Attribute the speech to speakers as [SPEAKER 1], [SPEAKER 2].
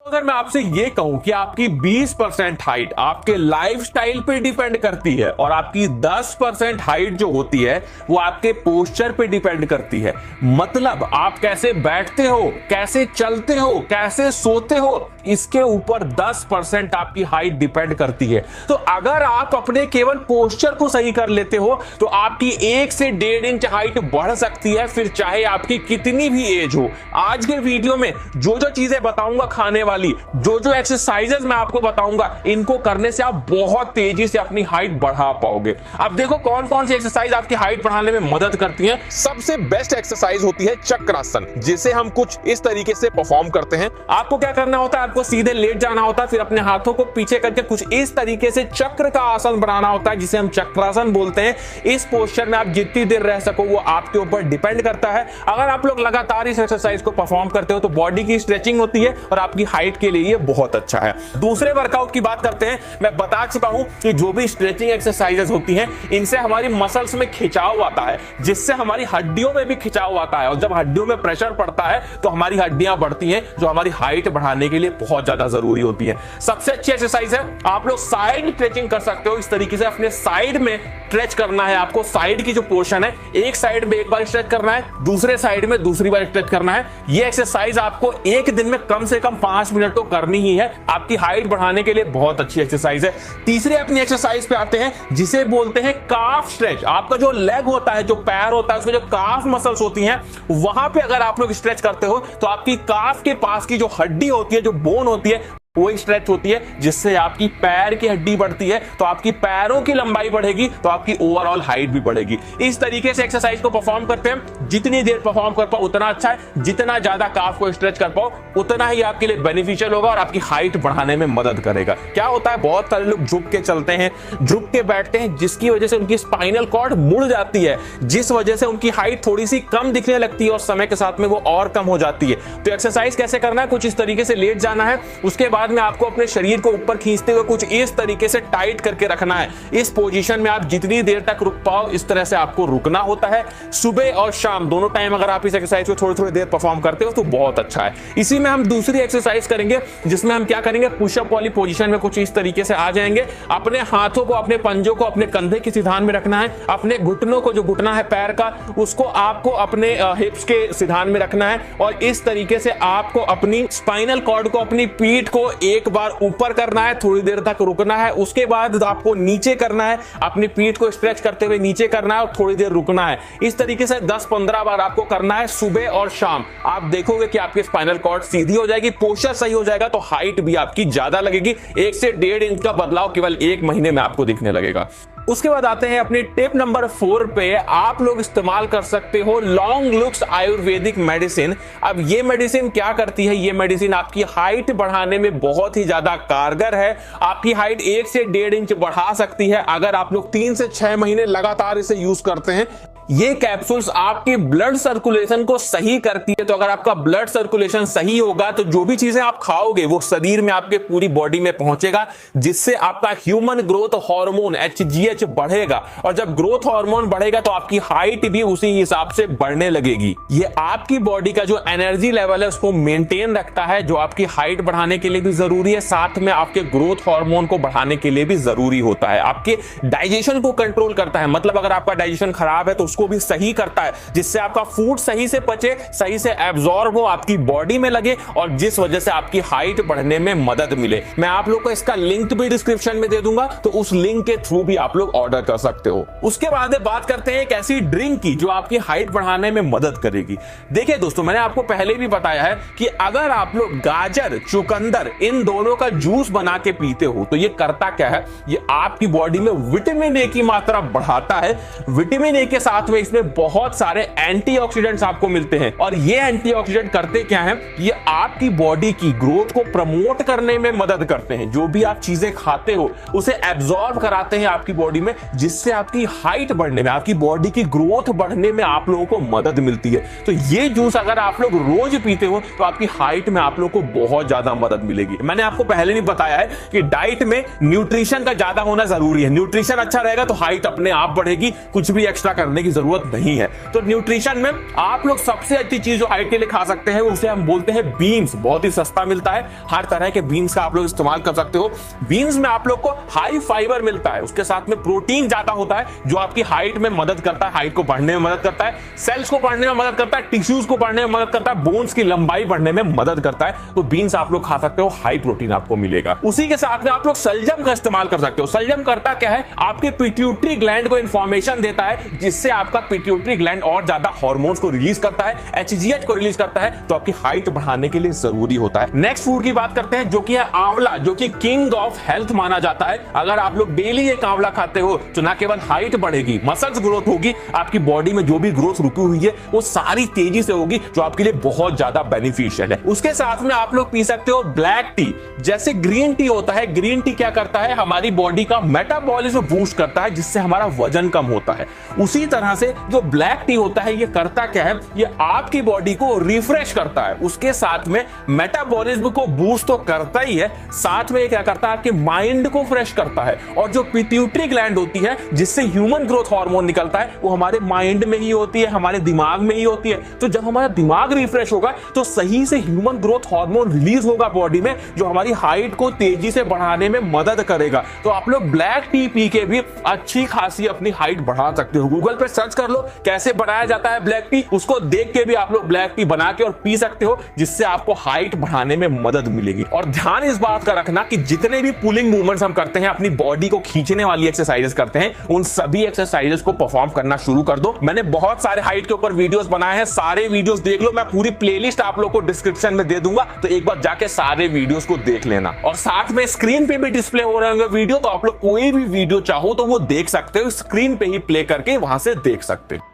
[SPEAKER 1] अगर मैं आपसे ये कहूं कि आपकी 20% हाइट आपके लाइफस्टाइल पे डिपेंड करती है और आपकी 10% हाइट जो होती है वो आपके पोस्चर पे डिपेंड करती है, मतलब आप कैसे बैठते हो, कैसे चलते हो, कैसे सोते हो, इसके ऊपर 10% आपकी हाइट डिपेंड करती है। तो अगर आप अपने केवल पोस्चर को सही कर लेते हो तो आपकी 1 से 1.5 इंच हाइट बढ़ सकती है, फिर चाहे आपकी कितनी भी एज हो। आज के वीडियो में जो जो चीजें बताऊंगा खाने वाली, जो जो एक्सरसाइजेस मैं आपको बताऊंगा, इनको करने से आप बहुत तेजी से अपनी हाइट बढ़ा पाओगे। अब देखो कौन कौन सी एक्सरसाइज आपकी हाइट बढ़ाने में मदद करती है। सबसे बेस्ट एक्सरसाइज होती है चक्रासन, जिसे हम कुछ इस तरीके से परफॉर्म करते हैं। आपको क्या करना होता है, आपको सीधे लेट जाना होता है, फिर अपने हाथों को पीछे करके कुछ इस तरीके से चक्र का आसन बनाना होता है, जिसे हम चक्रासन बोलते हैं। इस पोस्चर में आप जितनी देर रह सको वो आपके ऊपर डिपेंड करता है। अगर आप लोग लगातार इस एक्सरसाइज को परफॉर्म करते हो तो बॉडी की स्ट्रेचिंग होती है और आपकी हाइट के लिए ये बहुत अच्छा है। दूसरे वर्कआउट की बात करते हैं। मैं बता चुका हूं कि जो भी स्ट्रेचिंग एक्सरसाइजेस होती हैं, इनसे हमारी मसल्स में खिंचाव आता है, जिससे हमारी हड्डियों में भी खिंचाव आता है, और जब हड्डियों में प्रेशर पड़ता है तो हमारी हड्डियां बढ़ती हैं, जो हमारी हाइट बढ़ाने के लिए बहुत ज्यादा जरूरी होती है। सबसे अच्छी एक्सरसाइज है, आप लोग साइड स्ट्रेचिंग कर सकते हो। इस तरीके से अपने साइड में स्ट्रेच करना है आपको। साइड की जो पोर्शन है, एक साइड में एक बार स्ट्रेच करना है, दूसरे साइड में दूसरी बार स्ट्रेच करना है। ये एक्सरसाइज आपको एक दिन में कम से कम 5 मिनट तो करनी ही है। आपकी हाइट बढ़ाने के लिए बहुत अच्छी एक्सरसाइज है। तीसरे अपनी एक्सरसाइज पे आते हैं, जिसे बोलते हैं काफ स्ट्रेच। आपका जो लेग होता है, जो पैर होता है, उसमें जो काफ मसल्स होती हैं, वहां पे अगर आप लोग स्ट्रेच करते हो तो आपकी काफ के पास की जो हड्डी होती है, जो बोन होती है, वो स्ट्रेच होती है, जिससे आपकी पैर की हड्डी बढ़ती है, तो आपकी पैरों की लंबाई बढ़ेगी, तो आपकी ओवरऑल हाइट भी बढ़ेगी। इस तरीके से एक्सरसाइज को परफॉर्म करते हैं। जितनी देर परफॉर्म कर पाओ उतना अच्छा है। जितना ज्यादा काफ को स्ट्रेच कर पाओ उतना ही आपके लिए बेनिफिशियल होगा और आपकी हाइट बढ़ाने में मदद करेगा। क्या होता है, बहुत सारे लोग झुक के चलते हैं, झुक के बैठते हैं, जिसकी वजह से उनकी स्पाइनल कॉर्ड मुड़ जाती है, जिस वजह से उनकी हाइट थोड़ी सी कम दिखने लगती है और समय के साथ में वो और कम हो जाती है। तो एक्सरसाइज कैसे करना है, कुछ इस तरीके से लेट जाना है, उसके बाद में आपको अपने शरीर को ऊपर खींचते हुए कुछ इस तरीके से टाइट करके रखना है। इस पोजीशन में आप जितनी देर तक रुक पाओ, इस तरह से आपको रुकना होता है। सुबह और शाम दोनों टाइम अगर आप इस एक्सरसाइज को थोड़ी थोड़ी देर परफॉर्म करते हो तो बहुत अच्छा है। इसी में हम दूसरी एक्सरसाइज करेंगे, जिसमें हम क्या करेंगे, पुशअप वाली पोजीशन में कुछ इस तरीके से आ जाएंगे। अपने हाथों को, अपने पंजों को अपने कंधे के सिधान में रखना है। अपने घुटनों को, जो घुटना है पैर का, उसको आपको अपने हिप्स के सिधान में रखना है, और इस तरीके से आपको अपनी स्पाइनल कॉर्ड को, अपनी पीठ को एक बार ऊपर करना है, थोड़ी देर तक रुकना है। उसके बाद आपको नीचे करना है, अपनी पीठ को स्ट्रेच करते हुए नीचे करना है और थोड़ी देर रुकना है। इस तरीके से 10-15 बार आपको करना है, सुबह और शाम। आप देखोगे कि आपकी स्पाइनल कॉर्ड सीधी हो जाएगी, पोस्चर सही हो जाएगा, तो हाइट भी आपकी ज्यादा लगेगी। 1 से 1.5 इंच का बदलाव केवल 1 महीने में आपको दिखने लगेगा। उसके बाद आते हैं अपनी टिप नंबर 4 पे। आप लोग इस्तेमाल कर सकते हो लॉन्ग लुक्स आयुर्वेदिक मेडिसिन। अब ये मेडिसिन क्या करती है, ये मेडिसिन आपकी हाइट बढ़ाने में बहुत ही ज्यादा कारगर है। आपकी हाइट 1 से 1.5 इंच बढ़ा सकती है अगर आप लोग 3 से 6 महीने लगातार इसे यूज करते हैं। ये कैप्सूल्स आपके ब्लड सर्कुलेशन को सही करती है। तो अगर आपका ब्लड सर्कुलेशन सही होगा तो जो भी चीजें आप खाओगे वो शरीर में, आपके पूरी बॉडी में पहुंचेगा, जिससे आपका ह्यूमन ग्रोथ हार्मोन HGH बढ़ेगा। और जब ग्रोथ हार्मोन बढ़ेगा तो आपकी हाइट भी उसी हिसाब से बढ़ने लगेगी। ये आपकी बॉडी का जो एनर्जी लेवल है उसको मेंटेन रखता है, जो आपकी हाइट बढ़ाने के लिए भी जरूरी है, साथ में आपके ग्रोथ हार्मोन को बढ़ाने के लिए भी जरूरी होता है। आपके डाइजेशन को कंट्रोल करता है, मतलब अगर आपका डाइजेशन खराब है तो को भी सही करता है, जिससे आपका फूड सही से पचे, सही से एब्जॉर्ब हो, आपकी बॉडी में लगे, और जिस वजह से आपकी हाइट बढ़ने में मदद मिले। मैं आप लोग को इसका लिंक भी डिस्क्रिप्शन में दे दूंगा, तो उस लिंक के थ्रू भी आप लोग ऑर्डर कर सकते हो। उसके बाद बात करते हैं एक ऐसी ड्रिंक की जो आपकी हाइट बढ़ाने में मदद करेगी। देखिए दोस्तों, मैंने आपको पहले भी बताया है कि अगर आप लोग गाजर, चुकंदर, इन दोनों का जूस बना के पीते हो तो ये करता क्या है, ये आपकी बॉडी में विटामिन ए की मात्रा बढ़ाता है। विटामिन ए के साथ में इसमें बहुत सारे एंटीऑक्सीडेंट्स आपको मिलते हैं, और ये एंटीऑक्सीडेंट करते क्या हैं, ये आपकी बॉडी की ग्रोथ को प्रमोट करने में मदद करते हैं। जो भी आप चीजें खाते हो उसे एब्जॉर्ब कराते हैं आपकी बॉडी में, जिससे आपकी हाइट बढ़ने में, आपकी बॉडी की ग्रोथ बढ़ने में आप लोगों को मदद मिलती है। तो ये जूस अगर आप लोग रोज पीते हो तो आपकी हाइट में आप लोगों को बहुत ज्यादा मदद मिलेगी। मैंने आपको पहले भी बताया है कि डाइट में न्यूट्रिशन का ज्यादा होना जरूरी है। न्यूट्रिशन अच्छा रहेगा तो हाइट अपने आप बढ़ेगी, कुछ भी एक्स्ट्रा करने की जरूरत नहीं है। तो न्यूट्रिशन में आप लोग सबसे अच्छी चीज जो हाइट के लिए खा सकते हैं उसे हम बोलते हैं बीन्स। बहुत ही सस्ता मिलता है, हर तरह के बीन्स का आप लोग इस्तेमाल कर सकते हो। बीन्स में आप लोग को हाई फाइबर मिलता है, उसके साथ में प्रोटीन ज्यादा होता है जो आपकी हाइट में मदद करता है, हाइट को बढ़ने में मदद करता है, सेल्स को बढ़ने में मदद करता है, टिश्यूज को बढ़ने में मदद करता है, बोन्स की लंबाई बढ़ने में मदद करता है। तो बीन्स आप लोग खा सकते हो, हाई प्रोटीन आपको मिलेगा। उसी के साथ में आप लोग सलजम का इस्तेमाल कर सकते हो। सलजम करता क्या है, आपके पिट्यूटरी ग्लैंड को इंफॉर्मेशन देता है जिससे आपका पिट्यूटरी ग्लैंड और ज्यादा हार्मोन्स को रिलीज करता है, एचजीएच को रिलीज करता है, तो आपकी हाइट बढ़ाने के लिए जरूरी होता है। नेक्स्ट फूड की बात करते हैं जो कि है आंवला, जो कि किंग ऑफ हेल्थ माना जाता है। अगर आप लोग डेली एक आंवला खाते हो तो ना केवल हाइट बढ़ेगी, मसल्स ग्रोथ होगी, आपकी बॉडी में जो भी ग्रोथ रुकी हुई है वो सारी तेजी से होगी, जो आपके लिए बहुत ज्यादा बेनिफिशियल है। उसके साथ में आप लोग पी सकते हो ब्लैक टी। जैसे ग्रीन टी होता है, ग्रीन टी क्या करता है, हमारी बॉडी का मेटाबॉलिज्म बूस्ट करता है जिससे हमारा वजन कम होता है। उसी तरह से जो ब्लैक टी होता है ये करता क्या है, ये आपकी बॉडी को रिफ्रेश करता है, उसके साथ में मेटाबॉलिज्म को बूस्ट तो करता ही है, साथ में क्या करता है, आपके माइंड को फ्रेश करता है। और जो पिट्यूटरी ग्लैंड होती है जिससे ह्यूमन ग्रोथ हार्मोन निकलता है वो हमारे माइंड में ही होती है, हमारे दिमाग में ही होती है। तो जब हमारा दिमाग रिफ्रेश होगा तो सही से ह्यूमन ग्रोथ हार्मोन रिलीज होगा बॉडी में, जो हमारी हाइट को तेजी से बढ़ाने में मदद करेगा। तो आप लोग ब्लैक टी पी के भी अच्छी खासी अपनी हाइट बढ़ा सकते हो। गूगल पे सर्च कर लो कैसे बनाया जाता है ब्लैक टी, उसको देख के भी आप लोग ब्लैक टी बना के और पी सकते हो, जिससे आपको हाइट बढ़ाने में मदद मिलेगी। और ध्यान इस बात का रखना कि जितने भी पुलिंग मूवमेंट्स हम करते हैं, अपनी बॉडी को खींचने वाली एक्सरसाइजेस करते हैं, उन सभी एक्सरसाइजेस को परफॉर्म करना शुरू कर दो। मैंने बहुत सारे हाइट के ऊपर वीडियोस बनाए हैं, सारे वीडियोस देख लो। मैं पूरी प्लेलिस्ट आप लोग को डिस्क्रिप्शन में दे दूंगा, तो एक बार जाके सारे वीडियोस को देख लेना। और साथ में स्क्रीन पे भी डिस्प्ले हो रहे होंगे वीडियो, तो आप लोग कोई भी वीडियो चाहो तो वो देख सकते हो, स्क्रीन पे ही प्ले करके वहां से देख सकते हो।